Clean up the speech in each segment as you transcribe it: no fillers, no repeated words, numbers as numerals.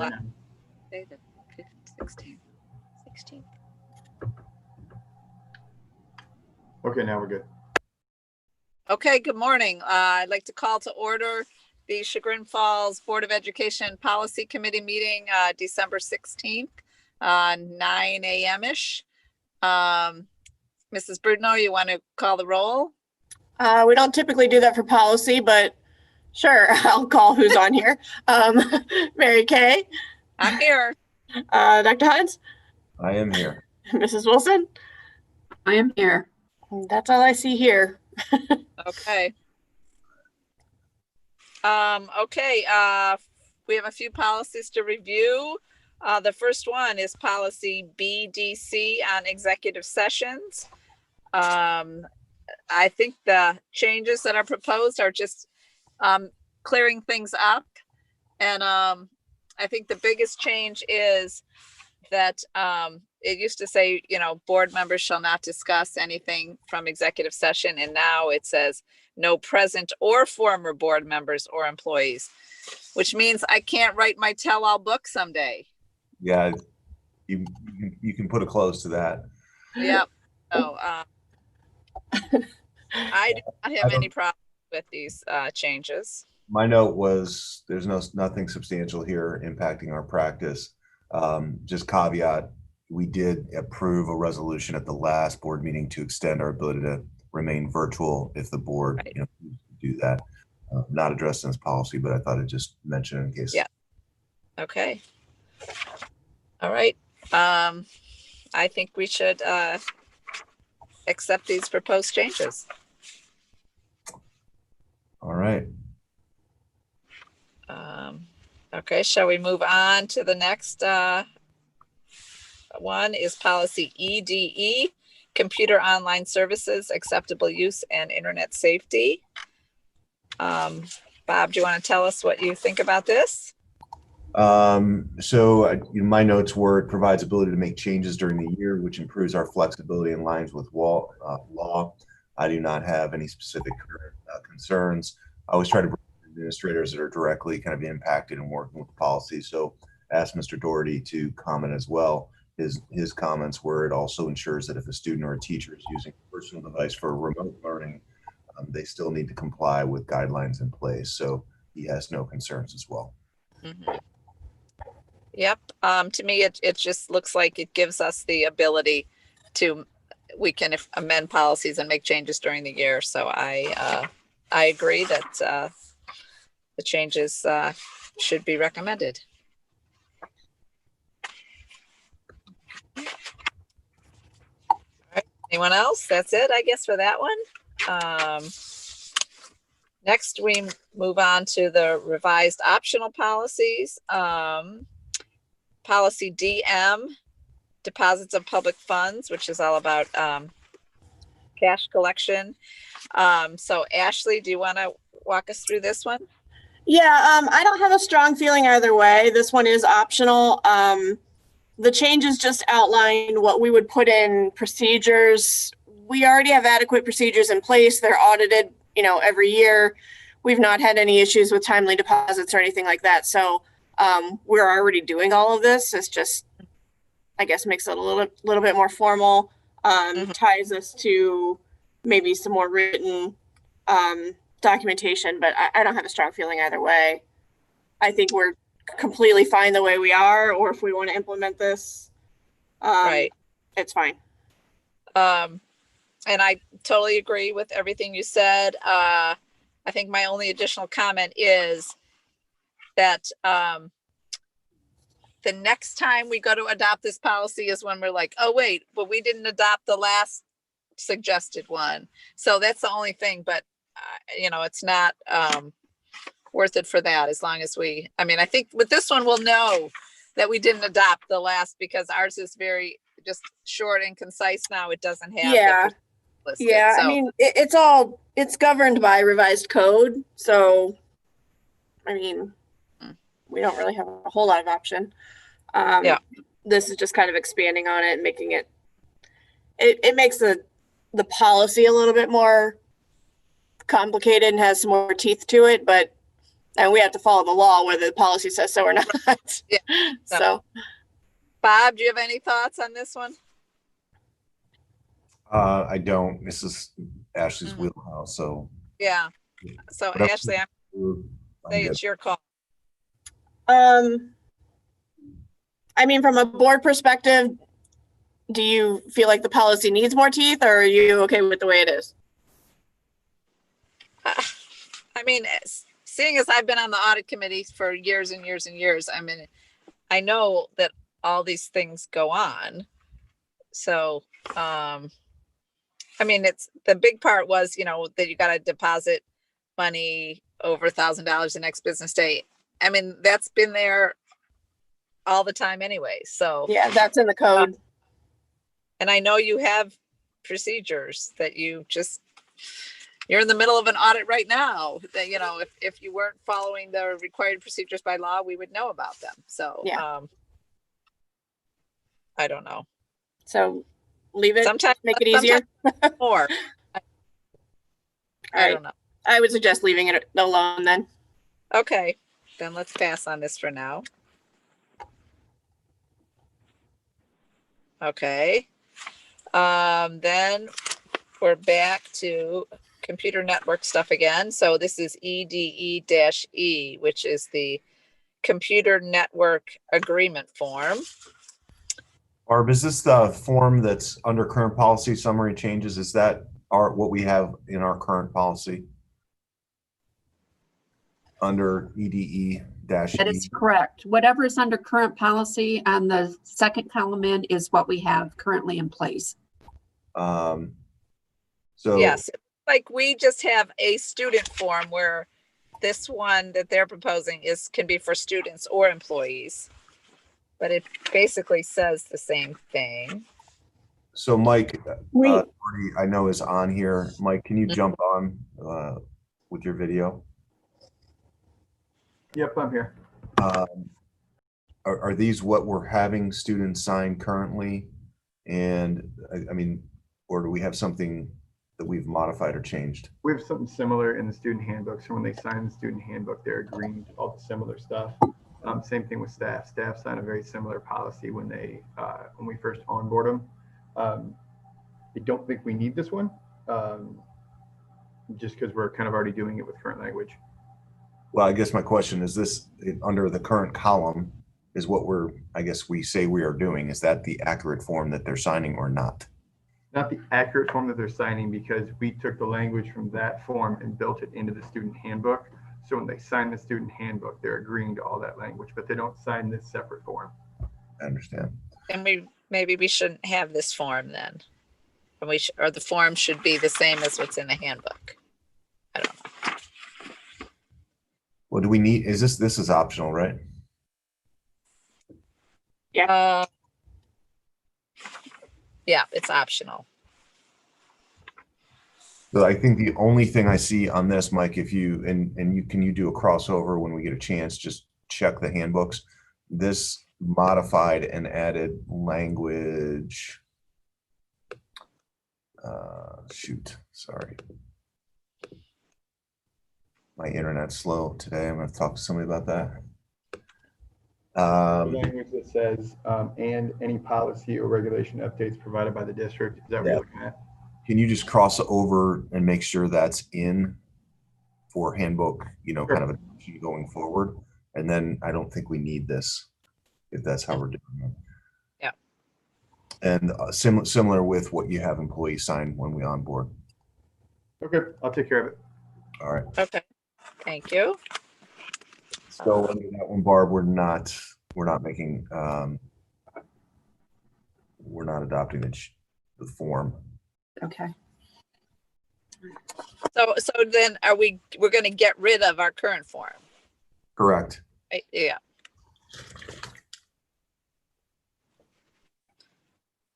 last day, the 16th. 16th. Okay, now we're good. Okay, good morning. I'd like to call to order the Chagrin Falls Board of Education Policy Committee meeting, December 16th, 9 a.m.-ish. Mrs. Brudenell, you want to call the roll? We don't typically do that for policy, but sure, I'll call who's on here. Mary Kay, I'm here. Dr. Hines, I am here. Mrs. Wilson. I am here. That's all I see here. Okay. Okay, we have a few policies to review. The first one is policy BDC on executive sessions. I think the changes that are proposed are just clearing things up. And I think the biggest change is that it used to say, board members shall not discuss anything from executive session. And now it says no present or former board members or employees, which means I can't write my tell-all book someday. Yeah, you can put a close to that. Yep. So I do not have any problem with these changes. My note was there's nothing substantial here impacting our practice. Just caveat, we did approve a resolution at the last board meeting to extend our ability to remain virtual if the board do that. Not addressed in this policy, but I thought I'd just mention it in case. Yeah. Okay. All right. I think we should accept these proposed changes. All right. Okay, shall we move on to the next one is policy EDE, computer online services, acceptable use and internet safety. Bob, do you want to tell us what you think about this? So my notes were it provides ability to make changes during the year, which improves our flexibility in lines with law. I do not have any specific current concerns. I always try to bring administrators that are directly kind of impacted and working with the policy. So ask Mr. Doherty to comment as well. His comments were it also ensures that if a student or a teacher is using a personal device for remote learning, they still need to comply with guidelines in place. So he has no concerns as well. Mm-hmm. Yep. To me, it just looks like it gives us the ability to, we can amend policies and make changes during the year. So I agree that the changes should be recommended. All right. Anyone else? That's it, I guess, for that one. Next, we move on to the revised optional policies. Policy DM, deposits of public funds, which is all about cash collection. So Ashley, do you want to walk us through this one? Yeah, I don't have a strong feeling either way. This one is optional. The changes just outline what we would put in procedures. We already have adequate procedures in place. They're audited, every year. We've not had any issues with timely deposits or anything like that. So we're already doing all of this. It's just, I guess, makes it a little bit more formal, ties us to maybe some more written documentation, but I don't have a strong feeling either way. I think we're completely fine the way we are, or if we want to implement this, right, it's fine. And I totally agree with everything you said. I think my only additional comment is that the next time we go to adopt this policy is when we're like, oh, wait, but we didn't adopt the last suggested one. So that's the only thing, but it's not worth it for that as long as I think with this one, we'll know that we didn't adopt the last because ours is very just short and concise now. It doesn't have. Yeah. Listed, yeah. so. I mean, it's governed by revised code. So, we don't really have a whole lot of option. Yeah. This is just kind of expanding on it and making it makes the policy a little bit more complicated and has some more teeth to it, but And we have to follow the law whether the policy says so or not. Yeah. So, Bob, do you have any thoughts on this one? I don't. This is Ashley's Mhm. wheelhouse, so. Yeah. So Whatever. Ashley, I'm say good. it's your call. I mean, from a board perspective, do you feel like the policy needs more teeth, or are you okay with the way it is? I mean, seeing as I've been on the audit committee for years and years and years, I mean, I know that all these things go on. So, I mean, it's the big part was, you know, that you got to deposit money over $1,000 the next business day. I mean, that's been there all the time anyway. So, Yeah, that's in the code. and I know you have procedures that you're in the middle of an audit right now that, you know, if you weren't following the required procedures by law, we would know about them. So, Yeah. I don't know. So leave it, Sometimes make it easier. more. I Alright. don't know. I would suggest leaving it alone then. Okay, then let's pass on this for now. Okay. Then we're back to computer network stuff again. So this is EDE-E, which is the computer network agreement form. Barb, is this the form that's under current policy summary changes? Is that what we have in our current policy? Under EDE-E? That is correct. Whatever is under current policy on the second column in is what we have currently in place. So Yes, like we just have a student form where this one that they're proposing can be for students or employees. But it basically says the same thing. So Mike, Wait. Marty, I know is on here. Mike, can you jump on with your video? Yep, I'm here. Are these what we're having students sign currently? And I mean, or do we have something that we've modified or changed? We have something similar in the student handbook. So when they sign the student handbook, they're agreeing to all the similar stuff. Same thing with staff. Staff sign a very similar policy when we first onboard them. I don't think we need this one, just because we're kind of already doing it with current language. Well, I guess my question is this, under the current column is what I guess we say we are doing. Is that the accurate form that they're signing or not? Not the accurate form that they're signing, because we took the language from that form and built it into the student handbook. So when they sign the student handbook, they're agreeing to all that language, but they don't sign this separate form. I understand. And maybe we shouldn't have this form then. And or the form should be the same as what's in the handbook. I don't know. Well, do we need, this is optional, right? Yeah, it's optional. So I think the only thing I see on this, Mike, if you do a crossover when we get a chance, just check the handbooks. This modified and added language. Shoot, sorry. My internet's slow today. I'm going to talk to somebody about that. Language that says, and any policy or regulation updates provided by the district. Is that what you're looking at? Can you just cross over and make sure that's in for handbook, Sure. kind of a going forward? And then I don't think we need this if that's how we're doing it. Yeah. And similar with what you have employees sign when we onboard. Okay, I'll take care of it. All right. Okay, thank you. So under that one, Barb, we're not making, we're not adopting the form. Okay. So then we're going to get rid of our current form? Correct. Right? Yeah.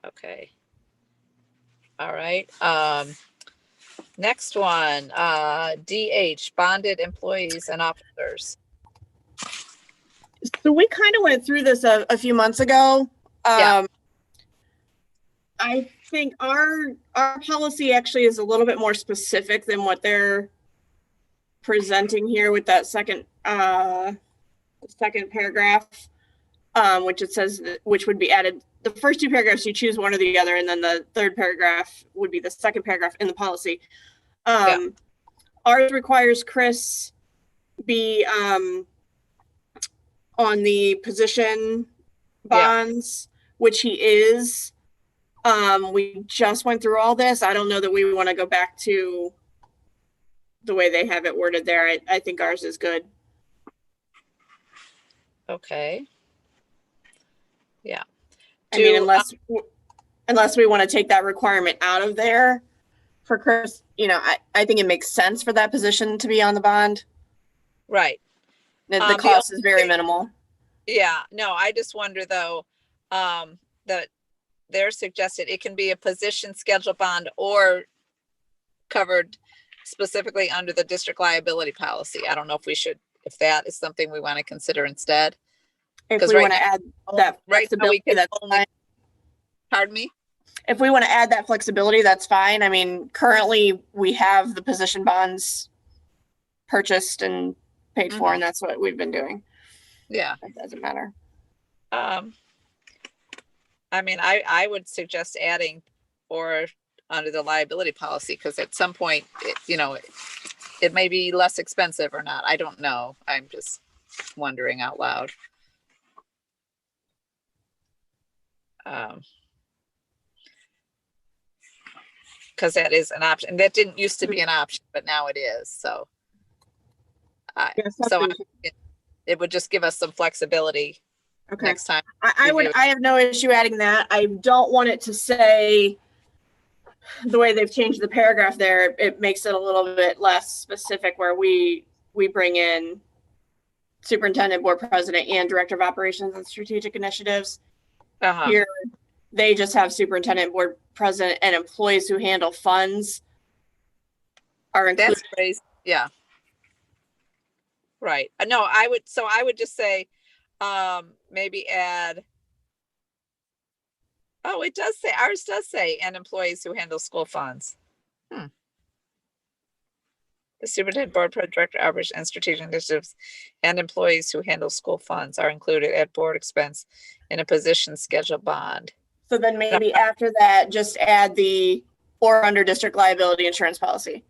Okay. All right. Next one, DH, bonded employees and officers. So we kind of went through this a few months ago. Yeah. I think our policy actually is a little bit more specific than what they're presenting here with that second the second paragraph, which it says, which would be added. The first two paragraphs, you choose one or the other, and then the third paragraph would be the second paragraph in the policy. Ours requires Chris be on the position bonds, which he is. We just went through all this. I don't know that we want to go back to the way they have it worded there. I think ours is good. Okay. Yeah. I mean, Do, unless we want to take that requirement out of there for Chris, you know, I think it makes sense for that position to be on the bond. right. The The cost is only very thing- minimal. Yeah, no, I just wonder though, that they're suggested it can be a position schedule bond or covered specifically under the district liability policy. I don't know if that is something we want to consider instead. If 'Cause we right want to now- add that Right now, we flexibility, can that's only, fine. pardon me? If we want to add that flexibility, that's fine. I mean, currently we have the position bonds purchased and paid for, and that's what we've been doing. Yeah. It doesn't matter. I mean, I would suggest adding or under the liability policy, because at some point, it may be less expensive or not. I don't know. I'm just wondering out loud. Because that is an option. That didn't used to be an option, but now it is. So, so it would just give us some flexibility Okay. next time. I have no issue adding that. I don't want it to say the way they've changed the paragraph there. It makes it a little bit less specific where we bring in superintendent, board president, and director of operations and strategic initiatives. Uh-huh. Here, they just have superintendent, board president, and employees who handle funds are included. That's phrase, yeah. Right. No, I would just say, maybe add. Oh, it does say, ours does say, and employees who handle school funds. The superintendent, board president, director, outreach, and strategic initiatives, and employees who handle school funds are included at board expense in a position schedule bond. So then maybe after that, just add the or under district liability insurance policy.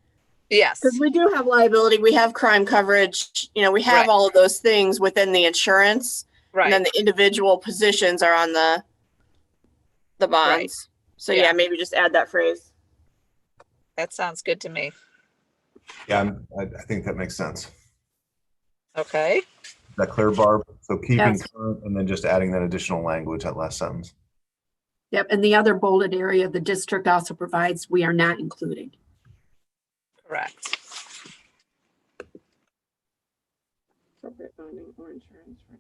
Yes, Because we do have liability, we have crime coverage, we have Right. all of those things within the insurance. And then right. the individual positions are on the bonds. So Yeah. yeah, maybe just add that phrase. That sounds good to me. Yeah, I think that makes sense. Okay. Is that clear, Barb? So keeping Yes. current and then just adding that additional language, that last sentence. Yep, and the other bolded area, the district also provides, we are not including. Correct. Appropriate bonding or insurance for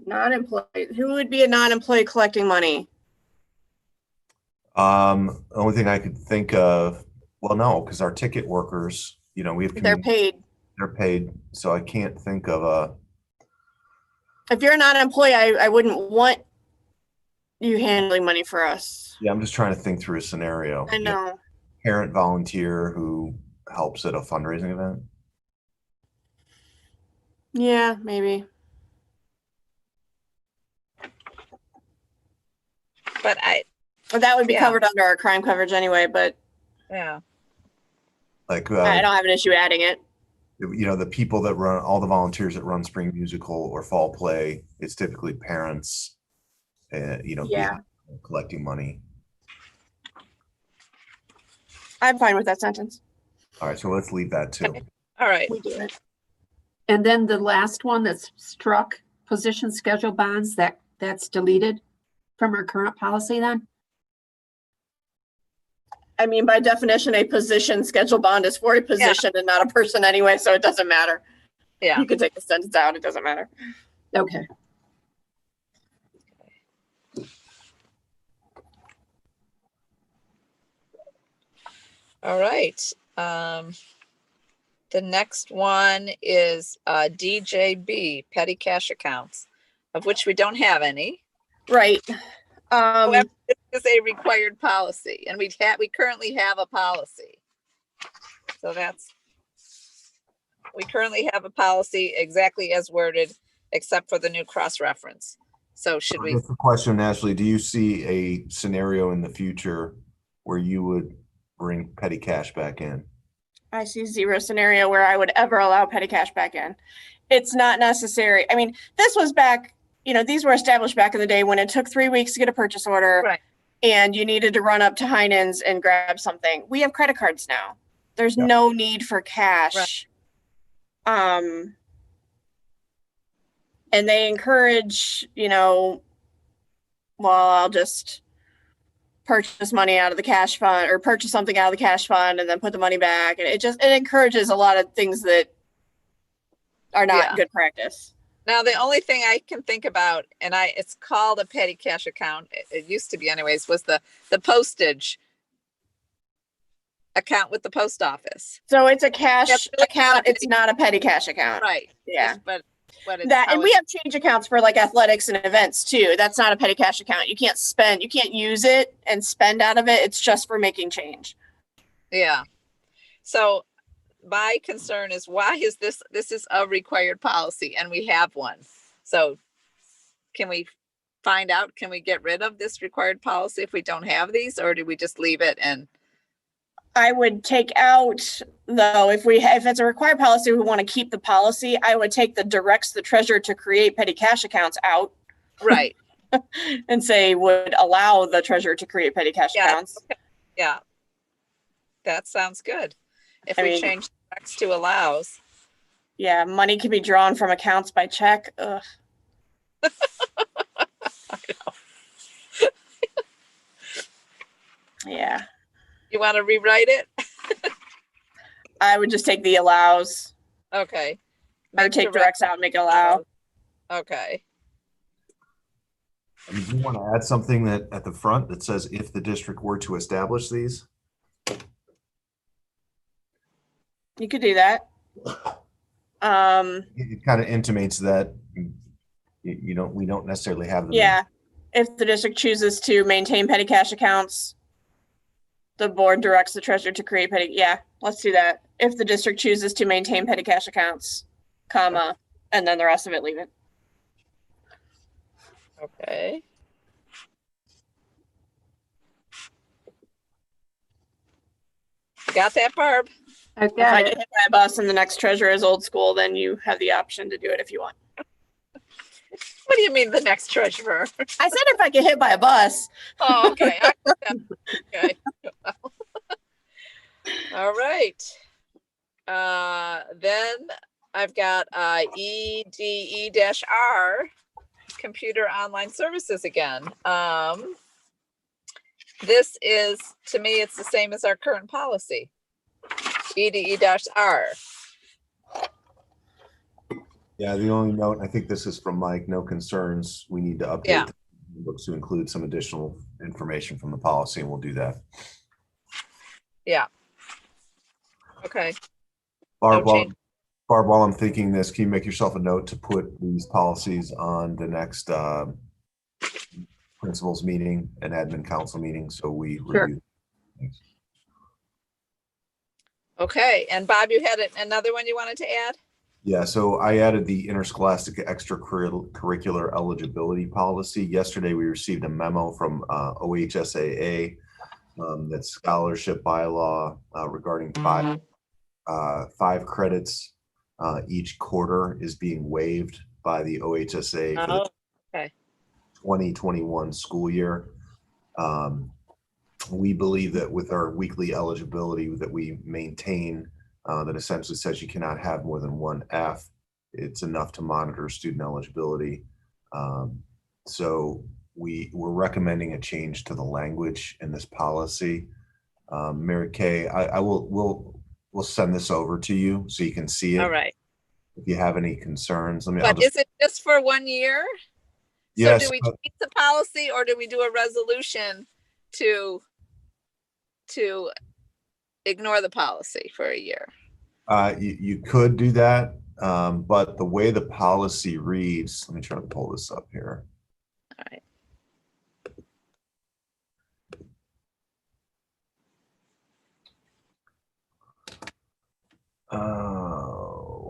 non-employee. Who would be a non-employee collecting money? The only thing I could think of, well, no, because our ticket workers, we have. They're paid. They're paid, so I can't think of a. If you're a non-employee, I wouldn't want you handling money for us. Yeah, I'm just trying to think through a scenario. I know. Parent volunteer who helps at a fundraising event. Yeah, maybe. But That would be Yeah. covered under our crime coverage anyway, but yeah, Like, I don't have an issue adding it. the people that run, all the volunteers that run spring musical or fall play, it's typically parents, Yeah. collecting money. I'm fine with that sentence. All right, so let's leave that too. Okay. all right. We do it. And then the last one that's struck, position schedule bonds, that's deleted from our current policy then? I mean, by definition, a position schedule bond is for a position and not a person anyway, so it doesn't matter. Yeah. You could take the sentence out, it doesn't matter. Okay. All right. The next one is DJB, petty cash accounts, of which we don't have any. Right. However, it is a required policy, and we currently have a policy. So that's We currently have a policy exactly as worded, except for the new cross-reference. So should we, Just a question, Ashley, do you see a scenario in the future where you would bring petty cash back in? I see zero scenario where I would ever allow petty cash back in. It's not necessary. I mean, this was back, these were established back in the day when it took 3 weeks to get a purchase order. Right. And you needed to run up to Heinen's and grab something. We have credit cards now. There's Yeah. no need for cash. And they encourage, I'll just purchase money out of the cash fund or purchase something out of the cash fund and then put the money back. And it encourages a lot of things that are not Yeah. good practice. now the only thing I can think about, and it's called a petty cash account. It used to be anyways, was the postage account with the post office. So it's a cash Yep, it's not account. a It's not a petty cash account. Right. Yeah. But it's That, how and we it's- have change accounts for like athletics and events too. That's not a petty cash account. You can't use it and spend out of it. It's just for making change. yeah. So my concern is why is this is a required policy and we have one. So can we find out, can we get rid of this required policy if we don't have these, or do we just leave it? And I would take out though, if it's a required policy, we want to keep the policy. I would take the directs the treasurer to create petty cash accounts out right, and say would allow the treasurer to create petty cash Yeah. accounts. yeah. That sounds good. If I we mean- change next to allows, Yeah, money can be drawn from accounts by check. Ugh. Yeah, you want to rewrite it? I would just take the allows. Okay. I would take directs out and make it allow. Okay. I mean, do you want to add something that at the front that says if the district were to establish these? You could do that. It kind of intimates that we don't necessarily have them. Yeah, if the district chooses to maintain petty cash accounts, the board directs the treasurer to create petty, yeah, let's do that. If the district chooses to maintain petty cash accounts, comma, and then the rest of it, leave it. Okay. Got that, Barb? I If I got get it. hit by a bus and the next treasurer is old school, then you have the option to do it if you want. What do you mean the next treasurer? I said if I get hit by a bus. Oh, okay. Okay. All right. Then I've got EDE-R, computer online services again. This is, to me, it's the same as our current policy. EDE-R. Yeah, the only note, I think this is from Mike, no concerns. We need to update Yeah. the books to include some additional information from the policy, and we'll do that. Yeah. Okay. Barb, No change. while I'm thinking this, can you make yourself a note to put these policies on the next principals meeting and admin council meeting, so we Sure. review. Thanks. Okay. And Bob, you had another one you wanted to add? Yeah, so I added the interscholastic extracurricular eligibility policy. Yesterday, we received a memo from OHSAA, that scholarship bylaw regarding five credits each quarter is being waived by the OHSAA for the Oh, okay. 2021 school year. We believe that with our weekly eligibility that we maintain, that essentially says you cannot have more than one F. It's enough to monitor student eligibility. So we're recommending a change to the language in this policy. Mary Kay, we'll send this over to you so you can see it. All right. If you have any concerns, I'll But just, is it just for 1 year? yes, So do we change the policy or do we do a resolution to ignore the policy for a year? you could do that, but the way the policy reads, let me try to pull this up here. All right. Oh,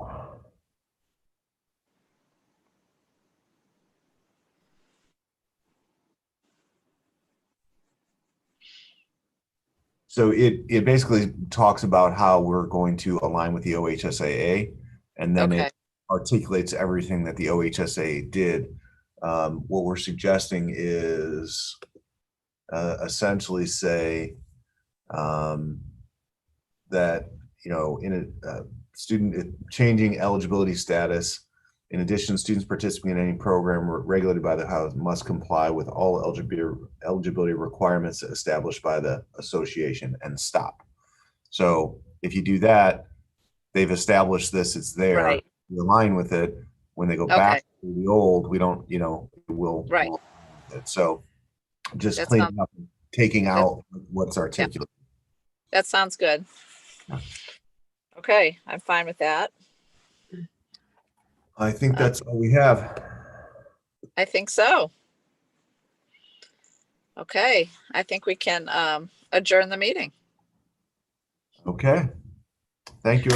So it basically talks about how we're going to align with the OHSAA, and then Okay, it articulates everything that the OHSAA did. What we're suggesting is essentially say that, you know, in a student changing eligibility status. In addition, students participating in any program regulated by the House must comply with all eligibility requirements established by the association, and stop. So if you do that, they've established this, it's there, right, we align with it. When they go okay, back to the old, we don't, you know, we'll. right. So just That cleaning sounds, up, taking that, out what's yeah, articulated. that sounds good. Yeah. Okay, I'm fine with that. I think that's all we have. I think so. Okay, I think we can adjourn the meeting. Okay. Thank you.